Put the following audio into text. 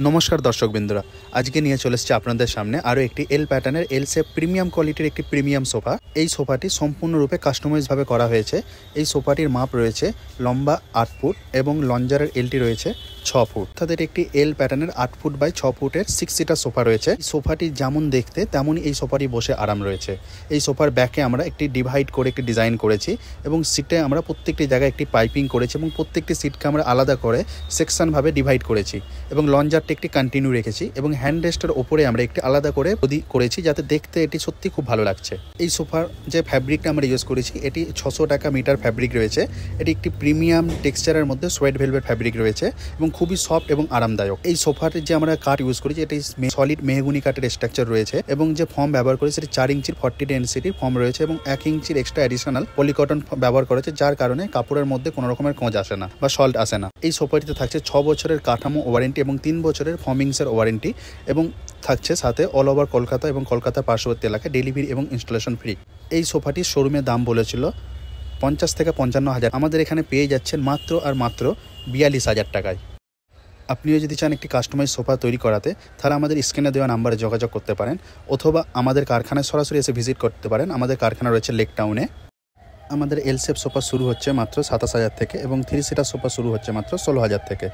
নমস্কার দর্শক বিন্দুরা, আজকে নিয়ে চলে এসেছি আপনাদের সামনে আরও একটি এল প্যাটার্নের এল শেপ প্রিমিয়াম কোয়ালিটির একটি প্রিমিয়াম সোফা। এই সোফাটি সম্পূর্ণরূপে কাস্টমাইজভাবে করা হয়েছে। এই সোফাটির মাপ রয়েছে লম্বা 8 ফুট এবং লঞ্জারের এলটি রয়েছে 6 ফুট। তাদের একটি এল প্যাটার্নের 8 ফুট বাই 6 ফুটের 6 সিটার সোফা রয়েছে। সোফাটি যেমন দেখতে তেমনই এই সোফাটি বসে আরাম রয়েছে। এই সোফার ব্যাকে আমরা একটি ডিভাইড করে একটি ডিজাইন করেছি এবং সিটে আমরা প্রত্যেকটি জায়গায় একটি পাইপিং করেছি এবং প্রত্যেকটি সিটকে আমরা আলাদা করে সেকশনভাবে ডিভাইড করেছি এবং লঞ্জার একটি কন্টিনিউ রেখেছি এবং হ্যান্ড রেস্টের ওপরে আমরা একটি আলাদা করে করেছি, যাতে দেখতে এটি সত্যি খুব ভালো লাগছে। এই সোফার যে ফ্যাব্রিকটা আমরা ইউজ করেছি এটি 600 টাকা মিটার ফ্যাব্রিক রয়েছে। এটি একটি প্রিমিয়াম টেক্সচারের মধ্যে সোয়েট ভেলভেট ফ্যাব্রিক রয়েছে এবং খুবই সফট এবং আরামদায়ক। এই সোফার যে আমরা কাঠ ইউজ করেছি এটি সলিড মেহগুনি কাঠের স্ট্রাকচার রয়েছে এবং যে ফর্ম ব্যবহার করেছে সেটি 4 ইঞ্চির 40 ডেনসিটির ফর্ম রয়েছে এবং 1 ইঞ্চির এক্সট্রা অ্যাডিশনাল পলিকটন ব্যবহার করেছে, যার কারণে কাপড়ের মধ্যে কোনো রকমের কোঁচ আসে না বা সল্ট আসে না। এই সোফাটিতে থাকছে 6 বছরের কাঠামো ওয়ারেন্টি এবং 3 বছরের ফর্মিংসের ওয়ারেন্টি এবং থাকছে সাথে অল ওভার কলকাতা এবং কলকাতার পার্শ্ববর্তী এলাকায় ডেলিভারি এবং ইনস্টলেশন ফ্রি। এই সোফাটির শোরুমে দাম বলেছিল 50 থেকে 55 হাজার, আমাদের এখানে পেয়ে যাচ্ছেন মাত্র আর মাত্র 42,000 টাকায়। আপনিও যদি চান একটি কাস্টমাইজ সোফা তৈরি করাতে, তাহলে আমাদের স্ক্রিনে দেওয়া নাম্বারে যোগাযোগ করতে পারেন অথবা আমাদের কারখানায় সরাসরি এসে ভিজিট করতে পারেন। আমাদের কারখানা রয়েছে লেক টাউনে। আমাদের এল শেপ সোফা শুরু হচ্ছে মাত্র 27,000 থেকে এবং 3 সিটার সোফা শুরু হচ্ছে মাত্র 16,000 থেকে।